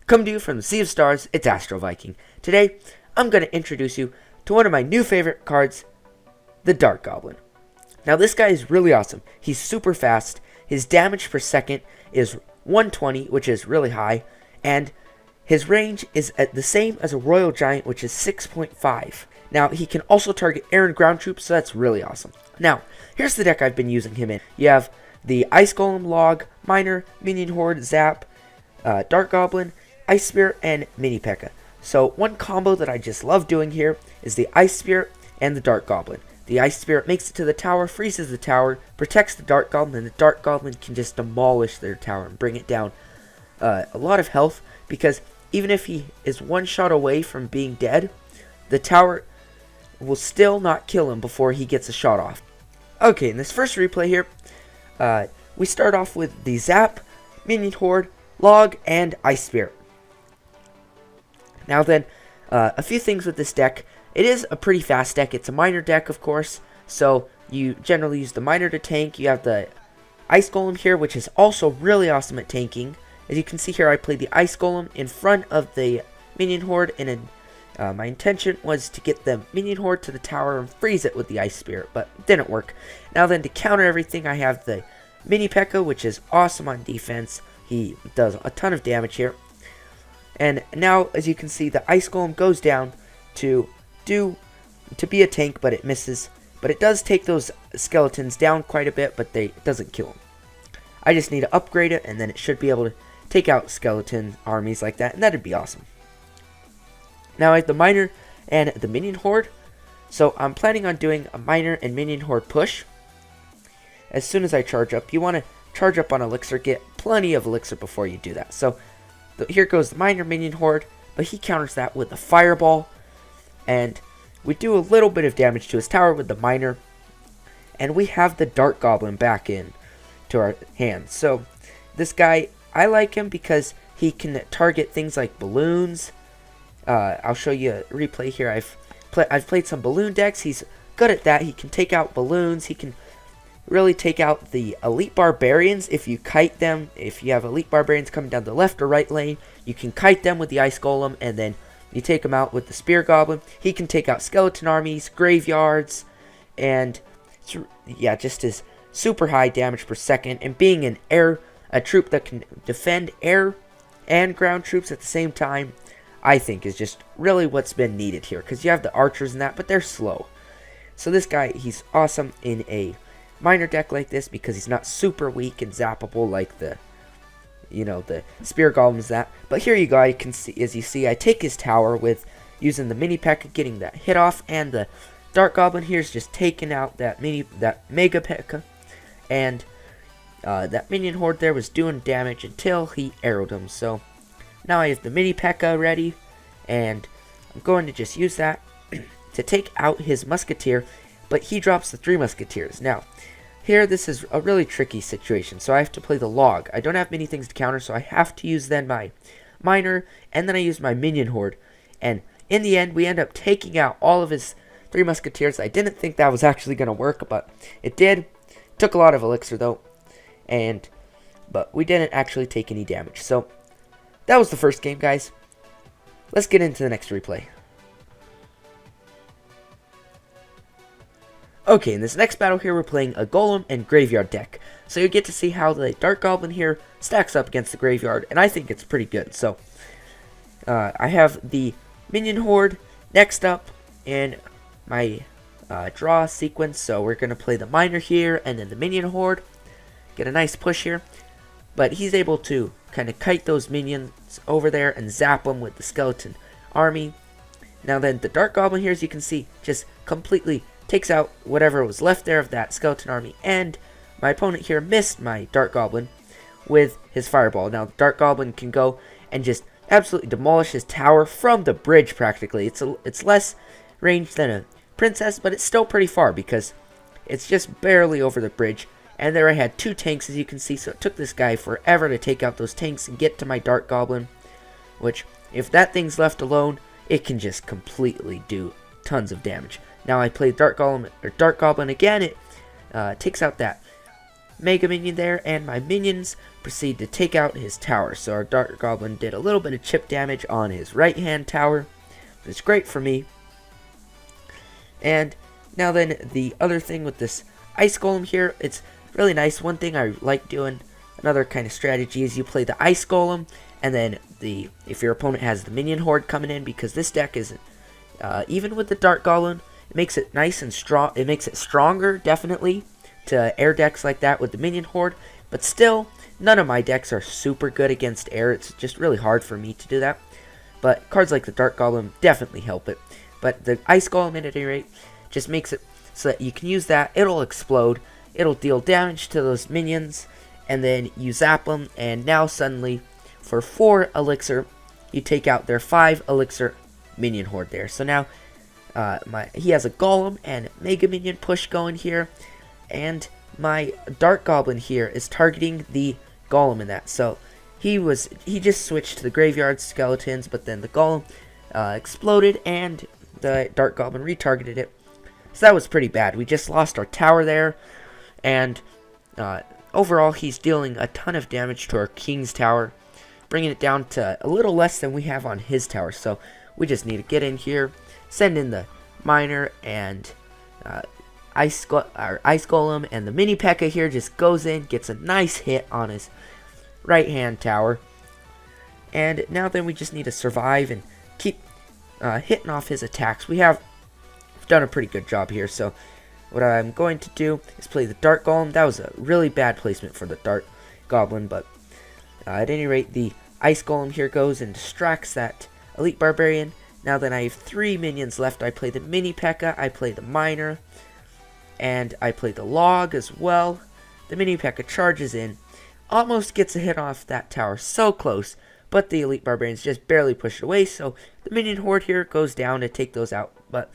Coming to you from the Sea of Stars, it's Astro Viking. Today, I'm going to introduce you to one of my new favorite cards, the Dart Goblin. Now, this guy is really awesome. He's super fast. His damage per second is 120, which is really high, and his range is at the same as a Royal Giant, which is 6.5. Now, he can also target air and ground troops, so that's really awesome. Now, here's the deck I've been using him in. You have the Ice Golem, Log, Miner, Minion Horde, Zap, Dart Goblin, Ice Spirit, and Mini P.E.K.K.A. So one combo that I just love doing here is the Ice Spirit and the Dart Goblin. The Ice Spirit makes it to the tower, freezes the tower, protects the Dart Goblin, and the Dart Goblin can just demolish their tower and bring it down a lot of health, because even if he is one shot away from being dead, the tower will still not kill him before he gets a shot off. Okay, in this first replay here, we start off with the Zap, Minion Horde, Log, and Ice Spirit. Now then, a few things with this deck. It is a pretty fast deck. It's a miner deck, of course, so you generally use the miner to tank. You have the Ice Golem here, which is also really awesome at tanking. As you can see here, I played the Ice Golem in front of the Minion Horde, and my intention was to get the Minion Horde to the tower and freeze it with the Ice Spirit, but it didn't work. Now then, to counter everything, I have the Mini P.E.K.K.A, which is awesome on defense. He does a ton of damage here. And now, as you can see, the Ice Golem goes down to be a tank, but it misses. But it does take those skeletons down quite a bit, but it doesn't kill them. I just need to upgrade it, and then it should be able to take out skeleton armies like that, and that'd be awesome. Now I have the Miner and the Minion Horde. So I'm planning on doing a Miner and Minion Horde push. As soon as I charge up, you want to charge up on Elixir, get plenty of Elixir before you do that. So here goes the Miner Minion Horde, but he counters that with the Fireball, and we do a little bit of damage to his tower with the Miner, and we have the Dart Goblin back in to our hands. So this guy, I like him because he can target things like balloons. I'll show you a replay here. I've played some balloon decks. He's good at that. He can take out balloons. He can really take out the elite barbarians if you kite them. If you have elite barbarians coming down the left or right lane, you can kite them with the Ice Golem, and then you take them out with the Spear Goblin. He can take out skeleton armies, graveyards, and yeah, just his super high damage per second. And being a troop that can defend air and ground troops at the same time, I think is just really what's been needed here, because you have the archers and that, but they're slow. So this guy, he's awesome in a miner deck like this because he's not super weak and zappable like the Spear Golems that. But here you go, I can see, as you see, I take his tower with using the Mini P.E.K.K.A, getting that hit off, and the Dart Goblin here is just taking out that Mega P.E.K.K.A, and that Minion Horde there was doing damage until he arrowed him. So now I have the Mini P.E.K.K.A ready, and I'm going to just use that to take out his Musketeer, but he drops the 3 Musketeers. Now, here, this is a really tricky situation, so I have to play the Log. I don't have many things to counter, so I have to use then my Miner, and then I use my Minion Horde. And in the end, we end up taking out all of his 3 Musketeers. I didn't think that was actually going to work, but it did. Took a lot of Elixir, though, but we didn't actually take any damage. So that was the first game, guys. Let's get into the next replay. Okay, in this next battle here, we're playing a Golem and Graveyard deck. So you get to see how the Dart Goblin here stacks up against the Graveyard, and I think it's pretty good. So I have the Minion Horde next up in my draw sequence. So we're going to play the Miner here, and then the Minion Horde. Get a nice push here. But he's able to kind of kite those minions over there and zap them with the skeleton army. Now then, the Dart Goblin here, as you can see, just completely takes out whatever was left there of that skeleton army, and my opponent here missed my Dart Goblin with his Fireball. Now, the Dart Goblin can go and just absolutely demolish his tower from the bridge practically. It's less range than a Princess, but it's still pretty far because it's just barely over the bridge. And there I had 2 tanks, as you can see, so it took this guy forever to take out those tanks and get to my Dart Goblin, which, if that thing's left alone, it can just completely do tons of damage. Now I play Dart Goblin again. It takes out that Mega Minion there, and my minions proceed to take out his tower. So our Dart Goblin did a little bit of chip damage on his right-hand tower. It's great for me. And now then, the other thing with this Ice Golem here, it's really nice. One thing I like doing, another kind of strategy, is you play the Ice Golem, and then if your opponent has the Minion Horde coming in, because this deck is, even with the Dart Goblin, it makes it nice and strong. It makes it stronger, definitely, to air decks like that with the Minion Horde. But still, none of my decks are super good against air. It's just really hard for me to do that. But cards like the Dart Goblin definitely help it. But the Ice Golem, at any rate, just makes it so that you can use that. It'll explode. It'll deal damage to those minions. And then you zap them. And now suddenly, for 4 elixir, you take out their 5 elixir Minion Horde there. So now, he has a Golem and Mega Minion push going here. And my Dart Goblin here is targeting the Golem in that. So he just switched to the Graveyard Skeletons, but then the Golem exploded and the Dart Goblin retargeted it. So that was pretty bad. We just lost our tower there, and overall he's dealing a ton of damage to our King's Tower, bringing it down to a little less than we have on his tower. So we just need to get in here, send in the Miner, and Ice Golem, and the Mini P.E.K.K.A. here just goes in, gets a nice hit on his right-hand tower. And now then we just need to survive and keep hitting off his attacks. We've done a pretty good job here. So what I'm going to do is play the Dart Golem. That was a really bad placement for the Dart Goblin, but at any rate, the Ice Golem here goes and distracts that Elite Barbarian. Now then I have 3 minions left. I play the Mini P.E.K.K.A., I play the Miner, and I play the Log as well. The Mini P.E.K.K.A. charges in, almost gets a hit off that tower, so close, but the Elite Barbarians just barely push it away, so the Minion Horde here goes down to take those out, but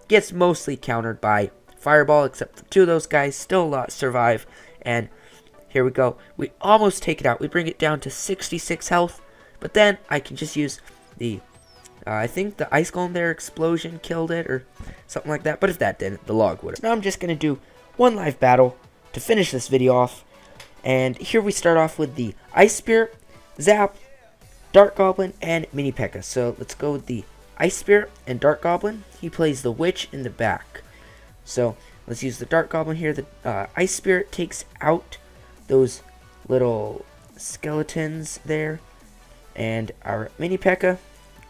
gets mostly countered by Fireball, except for 2 of those guys still survive, and here we go. We almost take it out. We bring it down to 66 health, but then I can just use the I think the Ice Golem there, Explosion, killed it, or something like that. But if that didn't, the Log would have. Now I'm just going to do one live battle to finish this video off. And here we start off with the Ice Spirit, Zap, Dart Goblin, and Mini P.E.K.K.A. So let's go with the Ice Spirit and Dart Goblin. He plays the Witch in the back. So let's use the Dart Goblin here. The Ice Spirit takes out those little skeletons there. And our Mini P.E.K.K.A.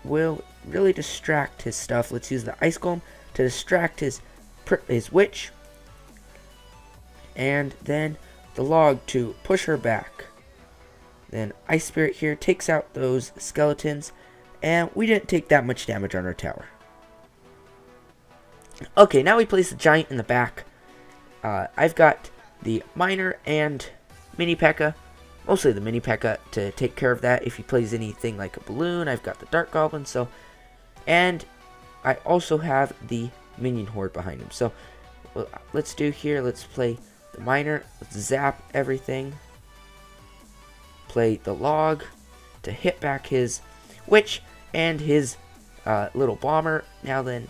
will really distract his stuff. Let's use the Ice Golem to distract his Witch. And then the Log to push her back. Then Ice Spirit here takes out those skeletons. And we didn't take that much damage on our tower. Okay, now we place the Giant in the back. I've got the Miner and Mini P.E.K.K.A. Mostly the Mini P.E.K.K.A. to take care of that. If he plays anything like a balloon, I've got the Dart Goblin. And I also have the Minion Horde behind him. So let's do here. Let's play the Miner. Let's zap everything. Play the Log to hit back his Witch and his little Bomber. Now then,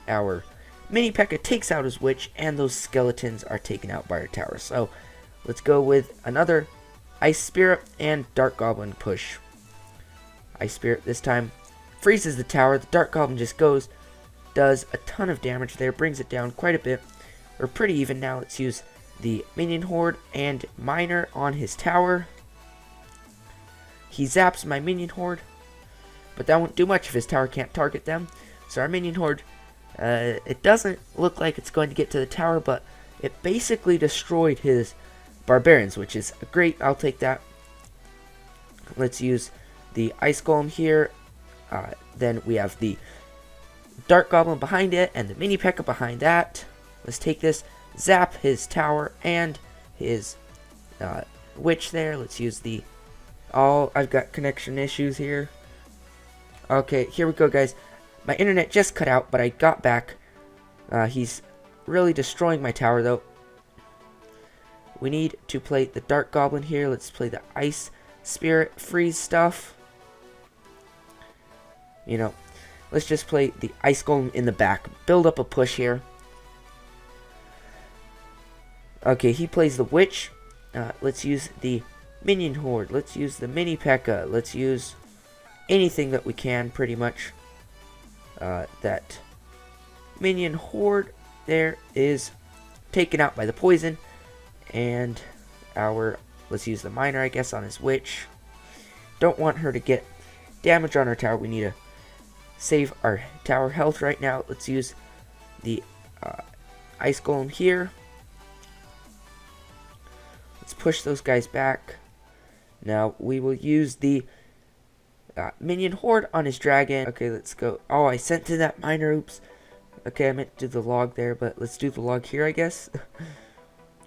our Mini P.E.K.K.A. takes out his Witch, and those skeletons are taken out by our tower. So let's go with another Ice Spirit and Dart Goblin push. Ice Spirit this time freezes the tower. The Dart Goblin just does a ton of damage there, brings it down quite a bit. We're pretty even now. Let's use the Minion Horde and Miner on his tower. He zaps my Minion Horde, but that won't do much if his tower can't target them. So our Minion Horde, it doesn't look like it's going to get to the tower, but it basically destroyed his Barbarians, which is great. I'll take that. Let's use the Ice Golem here. Then we have the Dart Goblin behind it and the Mini P.E.K.K.A. behind that. Let's take this, zap his tower and his Witch there. Let's use the... I've got connection issues here. Okay, here we go, guys. My internet just cut out, but I got back. He's really destroying my tower, though. We need to play the Dart Goblin here. Let's play the Ice Spirit freeze stuff. You know, let's just play the Ice Golem in the back. Build up a push here. Okay, he plays the Witch. let's use the minion horde. Let's use the mini P.E.K.K.A. Let's use anything that we can, pretty much. That minion horde there is taken out by the poison. And let's use the miner, I guess, on his witch. Don't want her to get damage on our tower. We need to save our tower health right now. Let's use the ice golem here. Let's push those guys back. Now we will use the minion horde on his dragon. Okay, let's go. Oh, I sent to that miner. Oops. Okay, I meant to do the log there, but let's do the log here, I guess. It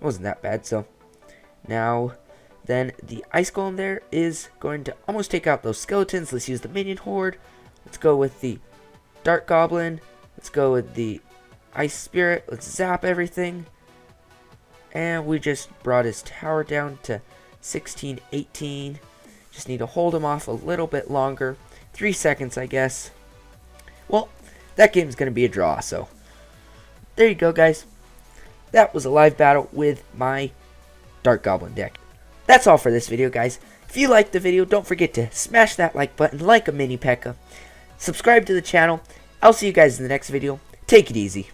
wasn't that bad. So now then the ice golem there is going to almost take out those skeletons. Let's use the minion horde. Let's go with the Dart Goblin. Let's go with the ice spirit. Let's zap everything. And we just brought his tower down to 16, 18. Just need to hold him off a little bit longer. 3 seconds, I guess. Well, that game's going to be a draw, so there you go, guys. That was a live battle with my Dart Goblin deck. That's all for this video, guys. If you liked the video, don't forget to smash that like button like a mini P.E.K.K.A. Subscribe to the channel. I'll see you guys in the next video. Take it easy.